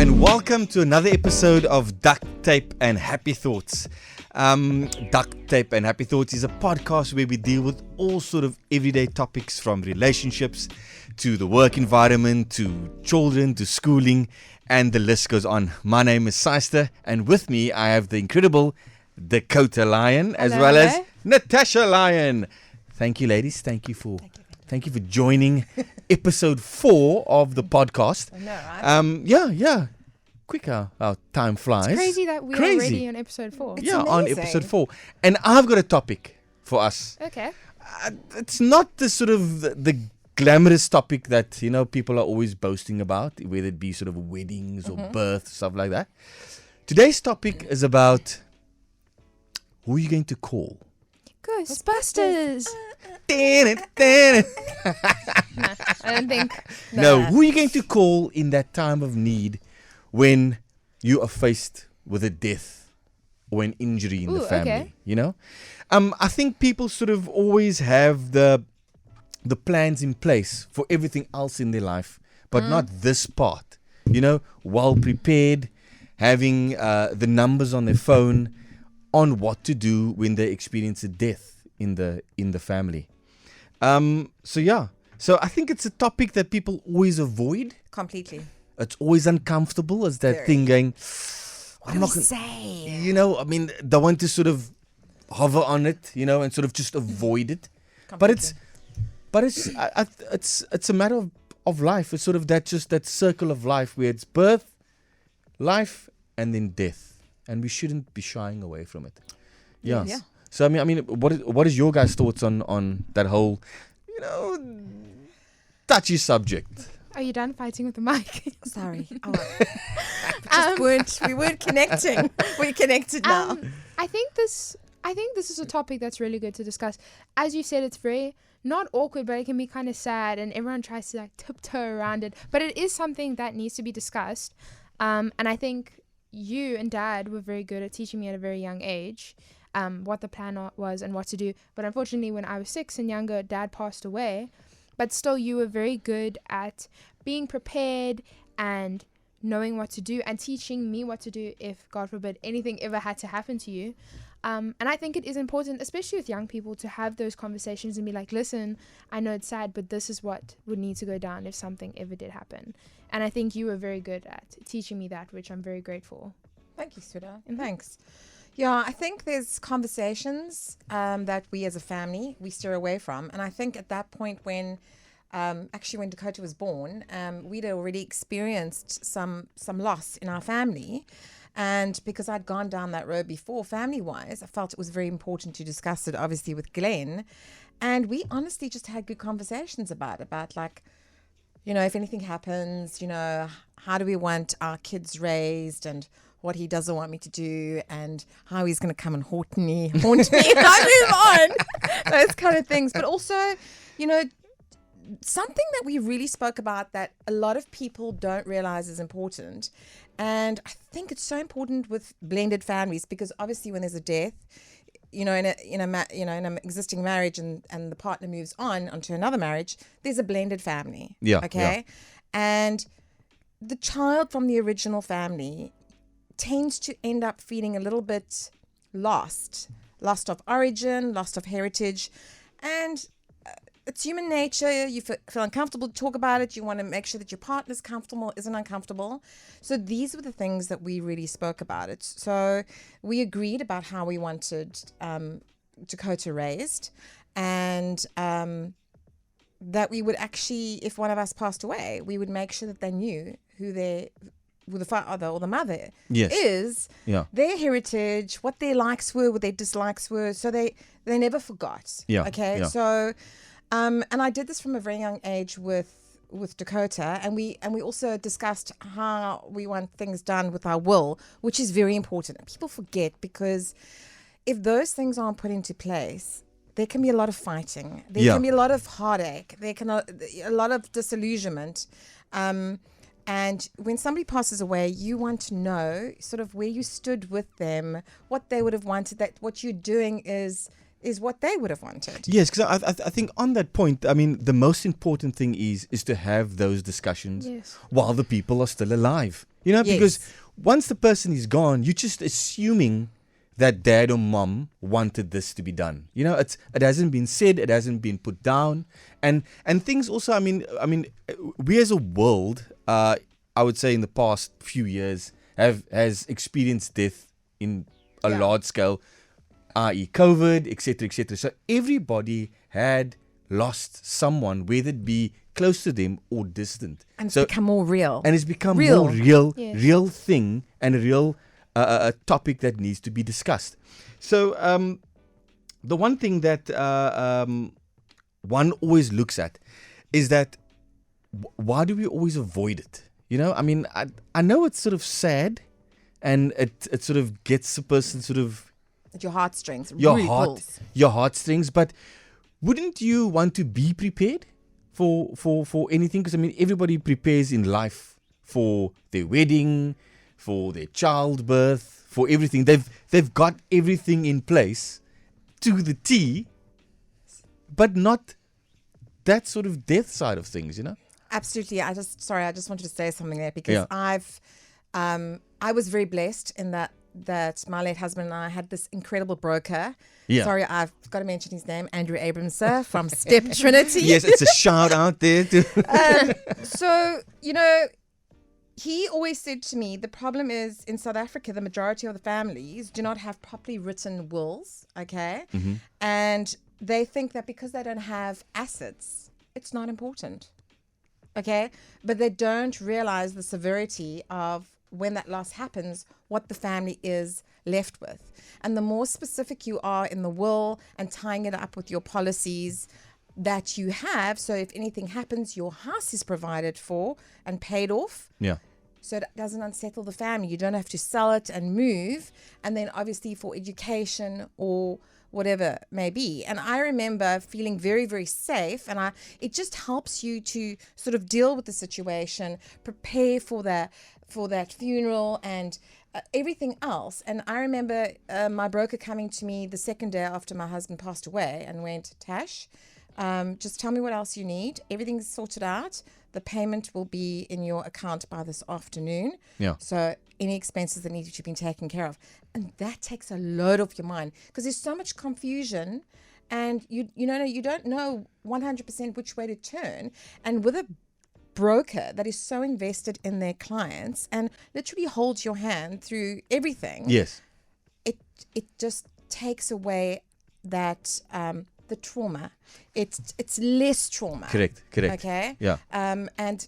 and welcome to another episode of Duct Tape and Happy Thoughts. Duct Tape and Happy Thoughts is a podcast where we deal with all sort of everyday topics, from relationships to the work environment to children to schooling, and the list goes on. My name is Seister, and with me I have the incredible Dakota Lion as well as Natasha Lion. Thank you, ladies. Thank you for joining episode 4 of the podcast. I know, right? Yeah. Quick, how time flies. It's crazy that we're already on episode 4. It's on amazing. episode 4. And I've got a topic for us. Okay. It's not the sort of the glamorous topic that, people are always boasting about, whether it be sort of weddings or births, stuff like that. Today's topic is about who are you going to call? Ghostbusters. No, I don't think. No, who are you going to call in that time of need when you are faced with a death or an injury in the family? Okay. I think people sort of always have the plans in place for everything else in their life, but not this part. Well prepared, having the numbers on their phone on what to do when they experience a death in the family. So I think it's a topic that people always avoid. Completely. It's always uncomfortable as that Very. thing going, What do we say? they want to sort of hover on it, and sort of just avoid it. But it's a matter of life. It's sort of that circle of life where it's birth, life, and then death, and we shouldn't be shying away from it. Yeah. So I mean, what is your guys' thoughts on that whole, touchy subject? Are you done fighting with the mic? Sorry. We weren't connecting. We're connected now. I think this is a topic that's really good to discuss. As you said, it's very not awkward, but it can be kind of sad, and everyone tries to tiptoe around it. But it is something that needs to be discussed. And I think you and Dad were very good at teaching me at a very young age what the plan was and what to do. But unfortunately, when I was 6 and younger, Dad passed away. But still, you were very good at being prepared and knowing what to do and teaching me what to do if, God forbid, anything ever had to happen to you. And I think it is important, especially with young people, to have those conversations and be like, listen, I know it's sad, but this is what would need to go down if something ever did happen. And I think you were very good at teaching me that, which I'm very grateful. Thank you, Suda. Thanks. Yeah, I think there's conversations that we as a family, we steer away from. And I think at that point when Dakota was born, we'd already experienced some loss in our family. And because I'd gone down that road before, family-wise, I felt it was very important to discuss it, obviously, with Glenn. And we honestly just had good conversations about like, if anything happens, how do we want our kids raised and what he doesn't want me to do and how he's going to come and haunt me and I move on. Those kind of things. But also, something that we really spoke about that a lot of people don't realize is important. And I think it's so important with blended families because obviously when there's a death, in an existing marriage and the partner moves on onto another marriage, there's a blended family. Yeah. Okay. Yeah. And the child from the original family tends to end up feeling a little bit lost of origin, lost of heritage. And it's human nature. You feel uncomfortable to talk about it. You want to make sure that your partner's comfortable, isn't uncomfortable. So these were the things that we really spoke about it. So we agreed about how we wanted Dakota raised, and that we would actually, if one of us passed away, we would make sure that they knew who the father or the mother is, their heritage, what their likes were, what their dislikes were, so they never forgot. So and I did this from a very young age with Dakota, and we also discussed how we want things done with our will, which is very important. People forget, because if those things aren't put into place, there can be a lot of fighting, there can be a lot of heartache, there can a lot of disillusionment. And when somebody passes away, you want to know sort of where you stood with them, what they would have wanted, that what you're doing is what they would have wanted. Yes, because I think on that point, I mean, the most important thing is to have those discussions while the people are still alive. You know, because Yes. once the person is gone, you're just assuming that dad or mom wanted this to be done. You know, it hasn't been said, it hasn't been put down, and things also. I mean, we as a world, I would say, in the past few years, has experienced death in a large scale, i.e., COVID, etc., etc. So everybody had lost someone, whether it be close to them or distant. And it's So become more real. and it's become Real. more real, Yes. real thing, and a real a topic that needs to be discussed. So the one thing that one always looks at is that why do we always avoid it? You know, I mean, I know it's sort of sad, and it sort of gets a person sort of Your heartstrings. your really pulls. heartstrings. But wouldn't you want to be prepared for anything? Because I mean, everybody prepares in life for their wedding, for their childbirth, for everything. They've got everything in place to the T, but not that sort of death side of things, you know? Absolutely. I just wanted to say something there because I was very blessed in that my late husband and I had this incredible broker. Yeah. Sorry, I've got to mention his name, Andrew Abrams, sir, from Step Trinity. Yes, it's a shout out there to So, you know, he always said to me, the problem is in South Africa, the majority of the families do not have properly written wills, okay? Mm-hmm. And they think that because they don't have assets, it's not important, okay? But they don't realize the severity of when that loss happens, what the family is left with. And the more specific you are in the will and tying it up with your policies that you have, so if anything happens, your house is provided for and paid off, yeah. so it doesn't unsettle the family. You don't have to sell it and move. And then obviously for education or whatever may be. And I remember feeling very, very safe. And it just helps you to sort of deal with the situation, prepare for that funeral and everything else. And I remember my broker coming to me the second day after my husband passed away and went, Tash, just tell me what else you need. Everything's sorted out. The payment will be in your account by this afternoon. Yeah. So any expenses that need to be taken care of. And that takes a load off your mind because there's so much confusion and you don't know 100% which way to turn. And with a broker that is so invested in their clients and literally holds your hand through everything, Yes. it just takes away that the trauma. It's less trauma. Correct. Okay. Yeah. And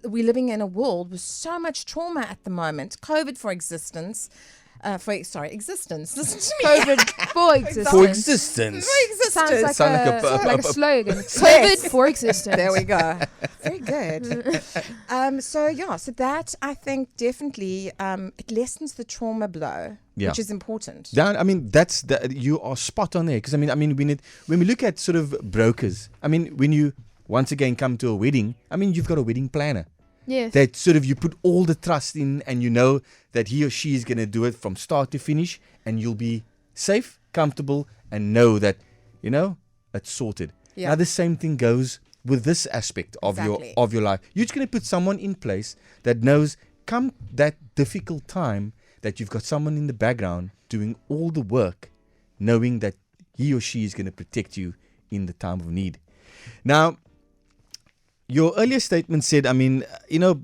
we're living in a world with so much trauma at the moment. COVID for existence. Existence. Listen to me. COVID for existence. For existence. Sounds like, Sound like a slogan. COVID for existence. There we go. Very good. So that I think definitely it lessens the trauma blow, which is important. Yeah, I mean you are spot on there because I mean when we look at sort of brokers, I mean when you once again come to a wedding, I mean you've got a wedding planner. Yes. That sort of you put all the trust in and you know that he or she is going to do it from start to finish and you'll be safe, comfortable and know that, you know, it's sorted. Yeah. Now the same thing goes with this aspect of your life. You're just going to put someone in place that knows come that difficult time that you've got someone in the background doing all the work, knowing that he or she is going to protect you in the time of need. Now, your earlier statement said, I mean, you know,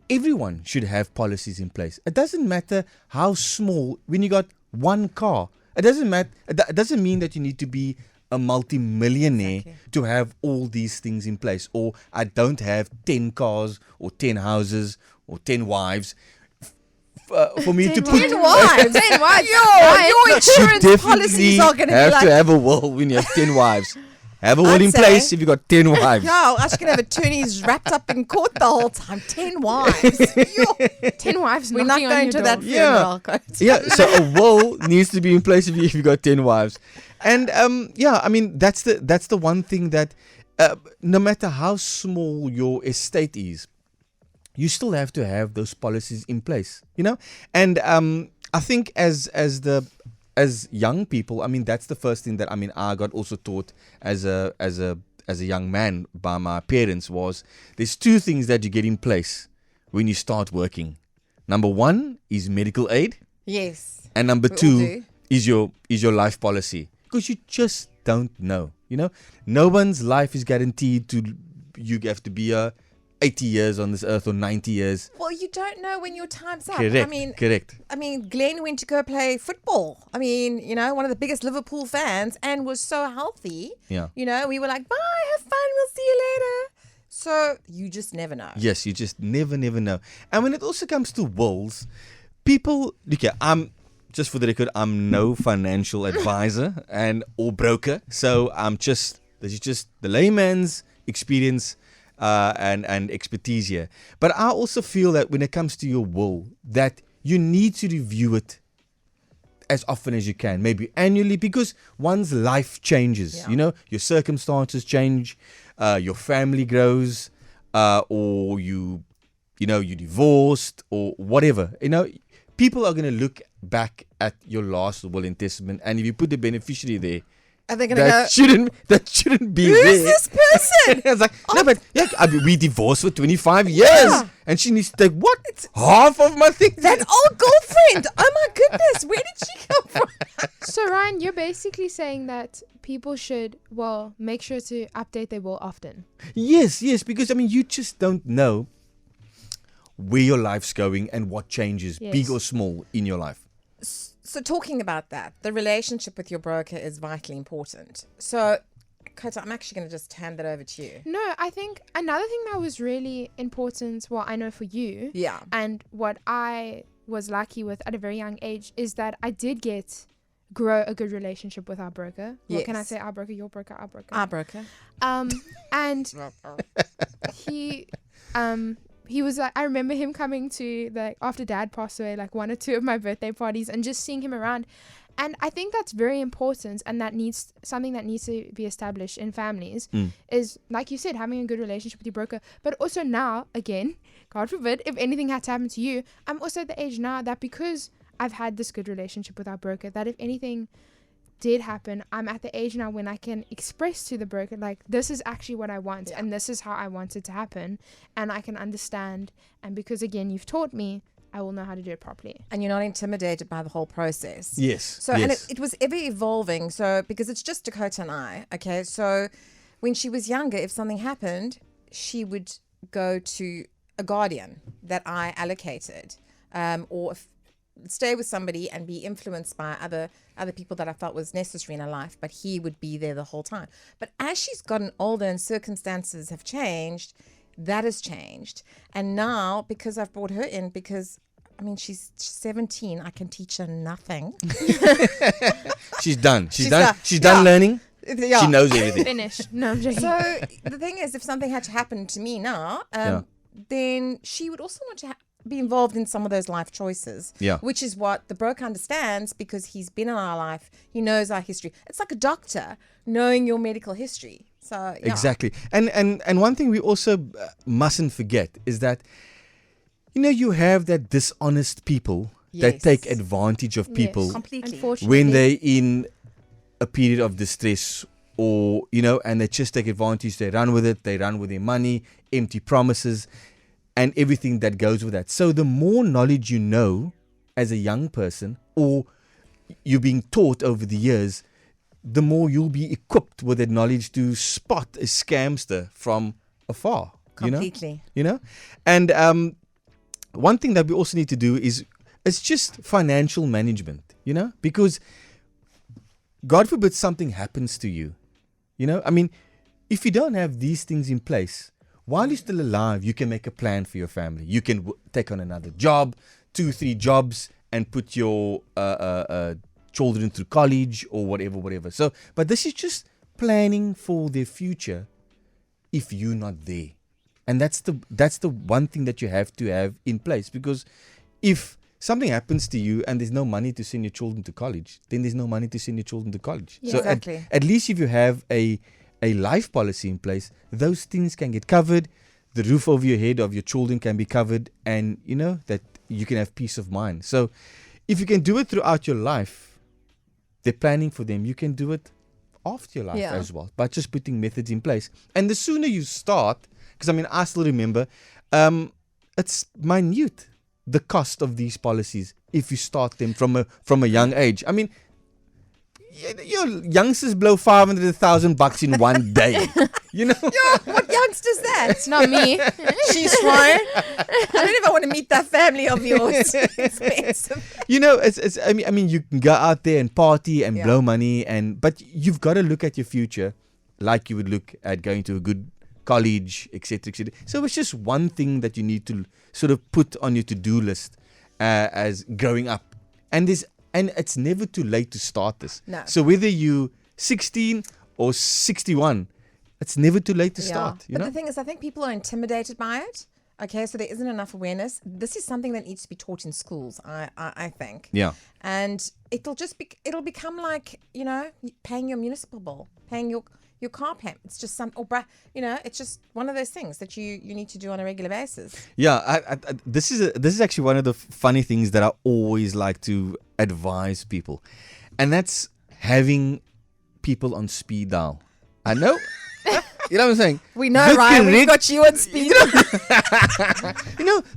everyone should have policies in place. It doesn't matter how small, when you got one car, it doesn't matter. It doesn't mean that you need to be a multi-millionaire to have all these things in place. Or I don't have 10 cars or 10 houses or 10 wives. For me to put 10 wives. 10 wives. Your insurance policies are going to be have like... to have a will when you have 10 wives. Have a will I'd in say- place if you've got 10 wives. Yo, I was going to have attorneys wrapped up in court the whole time. 10 wives. Yo. 10 wives We're not knocking on going your to door. that funeral. Coach. Yeah, so a will needs to be in place if you've got 10 wives. And yeah, I mean that's the one thing that no matter how small your estate is, you still have to have those policies in place, you know? And I think as young people, I mean that's the first thing that I mean I got also taught as a young man by my parents was there's two things that you get in place when you start working. Number one is medical aid, Yes. and number We all two do. is your life policy, because you just don't know. No one's life is guaranteed to. You have to be 80 years on this earth or 90 years. Well, you don't know when your time's up. Correct. Correct. I mean, Glenn went to go play football. I mean, one of the biggest Liverpool fans, and was so healthy. Yeah. We were like, bye, have fun, we'll see you later. So you just never know. Yes, you just never know. And when it also comes to wills, people. Okay, just for the record, I'm no financial advisor or broker. So this is just the layman's experience and expertise here. But I also feel that when it comes to your will, that you need to review it as often as you can, maybe annually, because one's life changes. Yeah. Your circumstances change, your family grows, or you divorced or whatever. People are going to look back at your last will and testament, and if you put the beneficiary there, Are they going to go, that shouldn't be who there. is this person? It's like, no, but we divorced for 25 years, Yeah. and she needs to take what? Half of my things. That old girlfriend. Oh my goodness. Where did she come from? So Ryan, you're basically saying that people should, make sure to update their will often. Yes, because you just don't know where your life's going and what changes, Yes. big or small, in your life. So talking about that, the relationship with your broker is vitally important. So, Kota, I'm actually going to just hand that over to you. No, I think another thing that was really important, I know for you, Yeah. and what I was lucky with at a very young age, is that I did grow a good relationship with our broker. What can I Yes. say? Our broker, your broker, our broker. Our broker. And he was like, I remember him coming to, after Dad passed away, one or two of my birthday parties, and just seeing him around. And I think that's very important, and something that needs to be established in families is, like you said, having a good relationship with your broker. But also now, again, God forbid, if anything had to happen to you, I'm also at the age now that, because I've had this good relationship with our broker, that if anything did happen, I'm at the age now when I can express to the broker, this is actually what I want, and this is how I want it to happen, and I can understand. And because, again, you've taught me, I will know how to do it properly. And you're not intimidated by the whole process. Yes. So, and it was ever evolving. So, because it's just Dakota and I, okay? So, when she was younger, if something happened, she would go to a guardian that I allocated, or stay with somebody and be influenced by other people that I felt was necessary in her life, but he would be there the whole time. But as she's gotten older and circumstances have changed, that has changed. And now, because I've brought her in, because she's 17, I can teach her nothing. She's done. She's done yeah. learning. Yeah. She knows everything. Finish. No, I'm joking. So the thing is, if something had to happen to me now, then she would also want to be involved in some of those life choices. Yeah. Which is what the broker understands, because he's been in our life. He knows our history. It's like a doctor knowing your medical history. So yeah. Exactly. And one thing we also mustn't forget is that, you have that dishonest people that Yes. take advantage of people Yes. Completely. Unfortunately. when they're in a period of distress, or, and they just take advantage. They run with it. They run with their money, empty promises, and everything that goes with that. So the more knowledge you know as a young person, or you're being taught over the years, the more you'll be equipped with that knowledge to spot a scamster from afar. Completely. And one thing that we also need to do is, it's just financial management, because God forbid something happens to you. If you don't have these things in place, while you're still alive, you can make a plan for your family. You can take on another job, 2-3 jobs, and put your children through college or whatever. So, but this is just planning for their future if you're not there. And that's the one thing that you have to have in place, because if something happens to you and there's no money to send your children to college, then there's no money to send your children to college. Yeah. So Exactly. at least if you have a life policy in place, those things can get covered. The roof over your head of your children can be covered, and that you can have peace of mind. So if you can do it throughout your life, they're planning for them, you can do it after your life as well, by just putting methods in place. And the sooner you start, because I still remember it's minute, the cost of these policies, if you start them from a young age. I mean, your youngsters blow $500,000 in one day. You know, What youngster's that? It's not me. She's right. I don't even want to meet that family of yours. Expensive. you know, it's. I mean, you can go out there and party and Yeah. blow money, but you've got to look at your future, like you would look at going to a good college, etc., etc. So it's just one thing that you need to sort of put on your to-do list as growing up, and it's never too late to start this. No. So whether you 16 or 61, it's never too late to start. You But know. the thing is, I think people are intimidated by it. Okay, so there isn't enough awareness. This is something that needs to be taught in schools, I think. Yeah. And it'll become like, paying your municipal bill, paying your car payment. It's just it's just one of those things that you need to do on a regular basis. Yeah, this is actually one of the funny things that I always like to advise people, and that's having people on speed dial. I know, you know what I'm saying. We know, Ryan, we've got you on speed.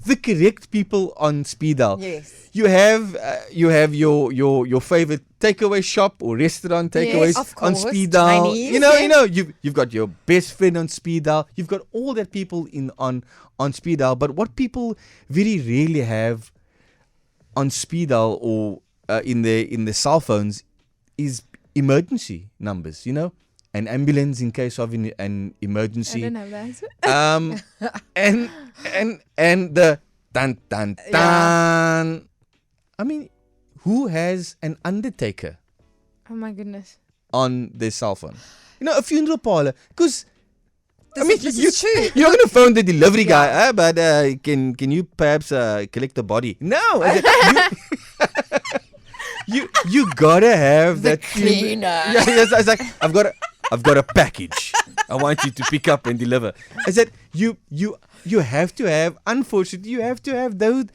The correct people on speed dial. Yes. You have your favorite takeaway shop or restaurant takeaways of on course, speed dial. Chinese, You've got your best friend on speed dial. You've got all that people on speed dial. But what people very rarely have on speed dial or in their cell phones is emergency numbers. An ambulance in case of an emergency. I don't have that. And the dun dun dun. I mean, who has an undertaker Oh my goodness. on their cell phone? A funeral parlor. Because This is true. you're not going to phone the delivery guy, but can you perhaps collect the body? No. You gotta have The that cleaner. Yeah, yes, it's like I've got a package. I want you to pick up and deliver. I said you have to have. Unfortunately, you have to have that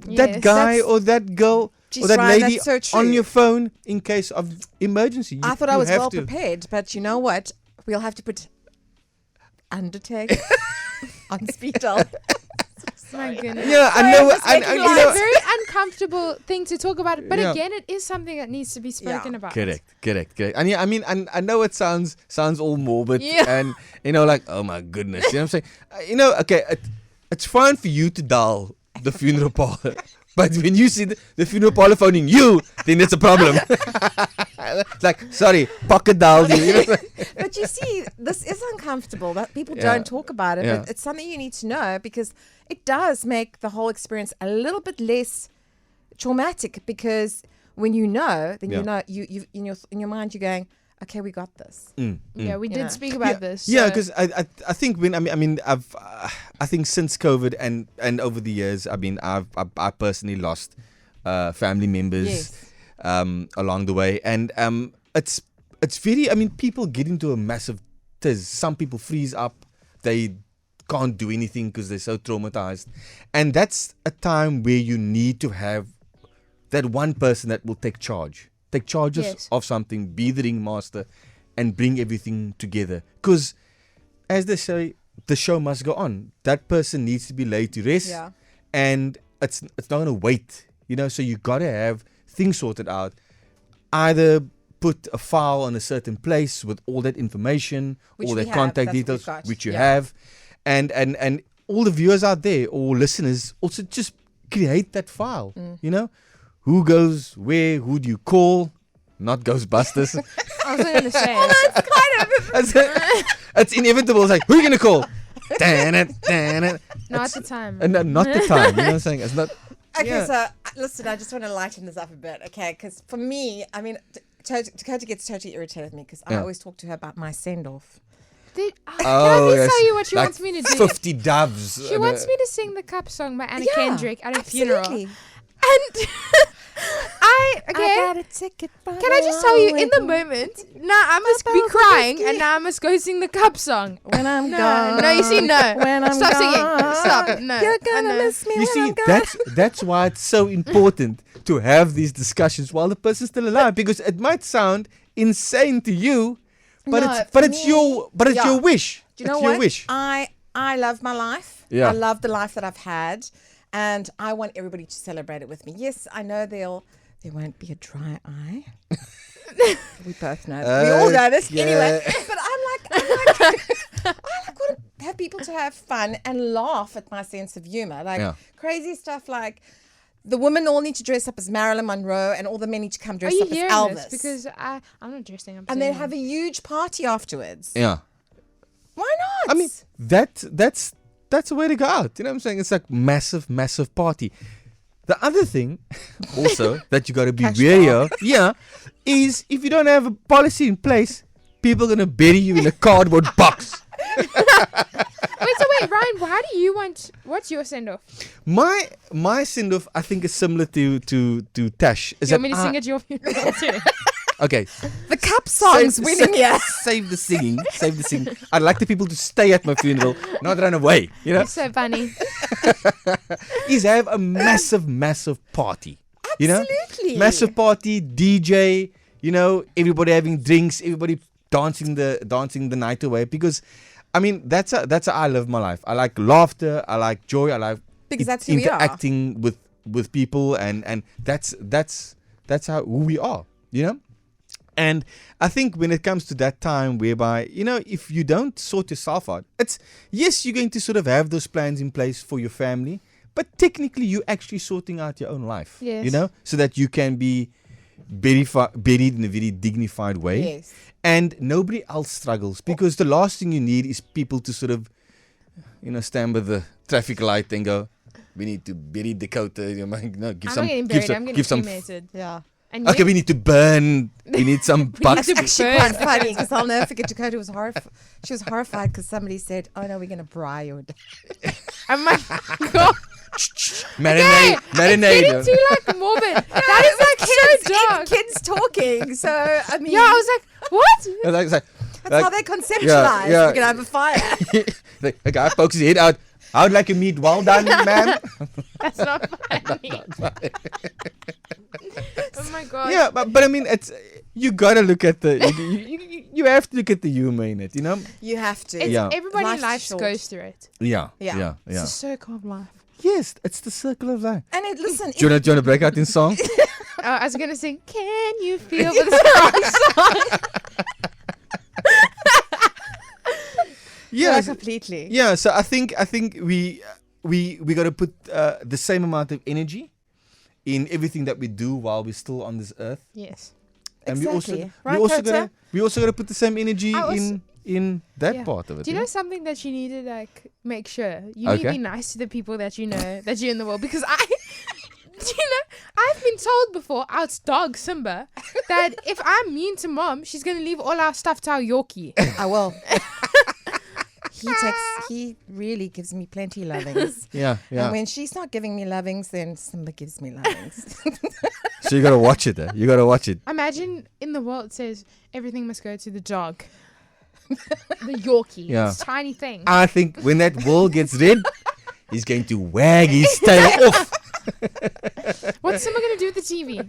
Yes, guy that's- or that girl Jeez, or that Ryan, lady that's so true. on your phone in case of emergency. I thought I was have well to. prepared, but you know what? We'll have to put Undertaker on speed dial. My goodness. Yeah, I Sorry, know. I'm just making It's light. a very uncomfortable thing to talk about, but Yeah. again, it is something that needs to be spoken about. Correct. And yeah, I mean, and I know it sounds all morbid, Yeah. and like, oh my goodness, you know what I'm saying? Okay, it's fine for you to dial the funeral parlor, but when you see the funeral parlor phoning you, then it's a problem. It's like, sorry, pocket dialed you. But you see, this is uncomfortable. That people Yeah. don't talk about it, Yeah. but it's something you need to know because it does make the whole experience a little bit less traumatic. Because when you know, then Yeah. you know you in your mind you're going, okay, we got this. Yeah, we You did know. speak about this. Yeah, so- because I think I think since COVID and over the years, I mean, I personally lost family members Yes. along the way, and it's very. I mean, people get into a massive tiz. Some people freeze up. They can't do anything because they're so traumatized, and that's a time where you need to have that one person that will take charge Yes. of something, be the ringmaster, and bring everything together. Because, as they say, the show must go on. That person needs to be laid to rest, Yeah. and it's not going to wait. So you got to have things sorted out. Either put a file on a certain place with all that information, Which all we that have, contact that's what we've details, got. which you Yeah. have, and all the viewers out there or listeners also just create that file. Who goes where? Who do you call? Not Ghostbusters. I was going to say. It's inevitable. It's like, who are you going to call? Damn it. Not at the time. And not the time. You know what I'm saying? It's not. Okay, Yeah. so listen, I just want to lighten this up a bit, okay? Because for me, I mean, Dakota gets totally irritated with me because I Yeah. always talk to her about my send-off. Can I just tell you what she like wants me to do? 50 doves. She wants me to sing the Cup song by Anna Yeah, Kendrick at a funeral. absolutely. And I got a ticket. can I just tell you, in the moment, now I must be crying, and now I must go sing the Cup song. When I'm No, gone. no, you see, no. When I'm Stop singing. gone. Stop. No. You're I gonna know. miss me You when see, I'm gone. that's why it's so important to have these discussions while the person's still alive, because it might sound insane to you, but No, it's for it's me, your yeah. your wish. Do you know it's what? your wish. I I love my life. Yeah. I love the life that I've had, and I want everybody to celebrate it with me. Yes, I know there won't be a dry eye. We both know. We all know this anyway. But I want to have people to have fun and laugh at my sense of humor. Like crazy stuff like the women all need to dress up as Marilyn Monroe and all the men need to come dress up as Elvis. Because I'm not dressing up. And then have a huge party afterwards. Yeah. Why not? I mean, that's a way to go out. You know what I'm saying? It's like massive party. The other thing also that you got to be wary of, is if you don't have a policy in place, people are going to bury you in a cardboard box. Wait, Ryan, how do you want, what's your send-off? My send-off, I think, is similar to Tash. You want me to sing at your funeral too? Okay. The cup song's winning here. Save the singing. I'd like the people to stay at my funeral, not run away. You know? It's so funny. Is have a massive party. You know? Absolutely. Massive party, DJ, you know, everybody having drinks, everybody dancing the night away. Because I mean that's how I live my life. I like laughter, I like joy, I like because that's who we are. interacting with people and that's who we are, you know? And I think when it comes to that time whereby, you know, if you don't sort yourself out, yes, you're going to sort of have those plans in place for your family, but technically you're actually sorting out your own life, you know, so that you can be buried in a very dignified way. Yes. And nobody else struggles because the last thing you need is people to sort of, you know, stand by the traffic light and go, we need to bury Dakota. You know, give I'm not getting buried, I'm getting cremated. Yeah. And okay, we need to burn. We need some bucks. It's actually quite funny because I'll never forget Dakota was horrified. She was horrified because somebody said, "Oh no, we're going to braai your dad." I'm like, God. Marinade. It's getting too like morbid. That is like so dark. Kids talking. So I mean, Yeah, I was like, what? That's how they conceptualize. We're going to have a fire. The guy pokes his head out. I would like a meat. Well done, ma'am. That's not funny. Oh my God. Yeah, but I mean, you gotta look at you have to look at the humor in it, you know. You have to. Everybody in life goes through it. Yeah. It's a circle of life. Yes, it's the circle of life. And listen. Do you want to break out in song? I was gonna sing "Can You Feel" with a strong song. Yeah, completely. Yeah, so I think we got to put the same amount of energy in everything that we do while we're still on this earth. Yes. And exactly. we also got to put the same energy in that part of it. Do you know something that you need to like make sure you need to be nice to the people that you know that you're in the world, because I've been told before, our dog Simba, that if I'm mean to Mom, she's gonna leave all our stuff to our Yorkie. I will. He really gives me plenty lovings. Yeah. And when she's not giving me lovings, then Simba gives me lovings. So you gotta watch it. You gotta watch it. Imagine in the world it says everything must go to the dog. The Yorkie. Yeah. It's a tiny thing. I think when that wall gets red, he's going to wag his tail off. What's Simba gonna do with the TV?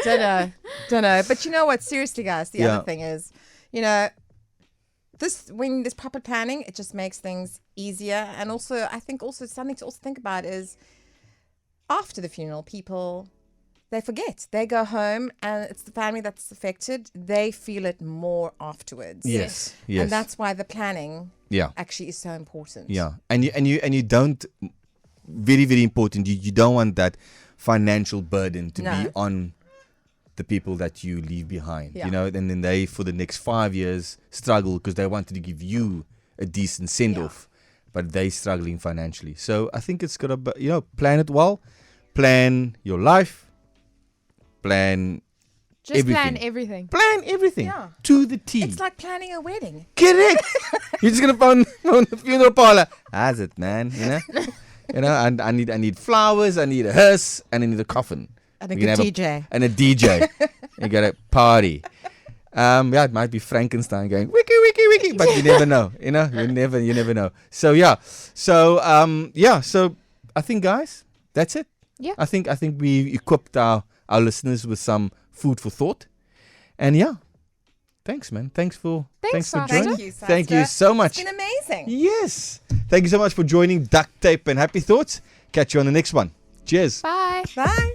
Don't know. But you know what? Seriously, guys, the other thing is, you know, when there's proper planning, it just makes things easier. And also, I think also something to also think about is after the funeral, people, they forget. They go home and it's the family that's affected. They feel it more afterwards. Yes. And that's why the planning actually is so important. Yeah. And you don't, very, very important, you don't want that financial burden to be on the people that you leave behind, you know, and then they for the next 5 years struggle because they wanted to give you a decent send-off, but they're struggling financially. So I think it's gotta, you know, plan it well, plan your life, plan everything to the T. It's like planning a wedding. Correct. You're just gonna phone the funeral parlor. How's it, man? You know, and I need flowers, I need a hearse, and I need a coffin. And a good DJ. And a DJ. You got a party. It might be Frankenstein going wiki wiki wiki, but you never know. You know, you never know. So so I think, guys, that's it. Yeah. I think we equipped our listeners with some food for thought. And thanks, man. Thanks for joining. Thank you so much. Thank you so much. It's been amazing. embarrassing. Yes. Thank you so much for joining Duct Tape and Happy Thoughts. Catch you on the next one. Cheers. Bye. Bye.